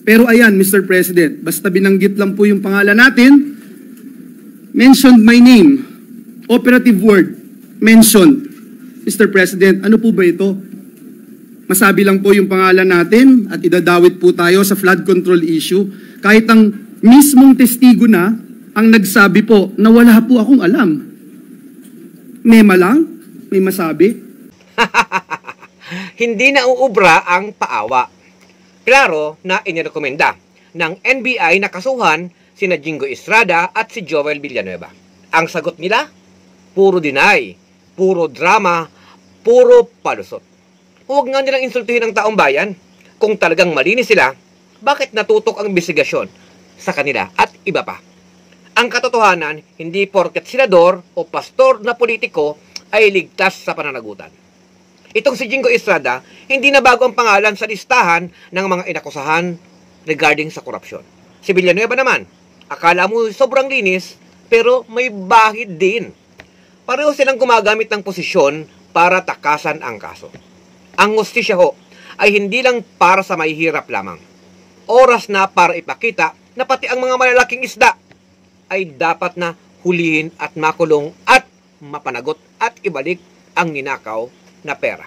Pero ayan, Mr. President, basta binanggit lang po yung pangalan natin, mentioned my name, operative word, mentioned. Mr. President, ano po ba ito? Masabi lang po yung pangalan natin at idadawit po tayo sa flood control issue kahit ang mismong testigo na ang nagsabi po na wala po akong alam. Mema lang? May masabi? Hindi na uubra ang paawa. Klaro na inirekomenda ng NBI na kasuhan sina Jingo Estrada at si Joel Villanueva. Ang sagot nila, puro deny, puro drama, puro palusot. Huwag nga nilang insultuhin ang taong bayan. Kung talagang malinis sila, bakit natutok ang investigasyon sa kanila at iba pa? Ang katotohanan, hindi porket senador o pastor na politiko ay ligtas sa pananagutan. Itong si Jingo Estrada, hindi na bago ang pangalan sa listahan ng mga inakusahan regarding sa korupsyon. Si Villanueva naman, akala mo sobrang linis, pero may bahid din. Pareho silang gumagamit ng posisyon para takasan ang kaso. Ang hustisya ho ay hindi lang para sa mahihirap lamang. Oras na para ipakita na pati ang mga malalaking isda ay dapat na hulihin at makulong at mapanagot at ibalik ang ninakaw na pera.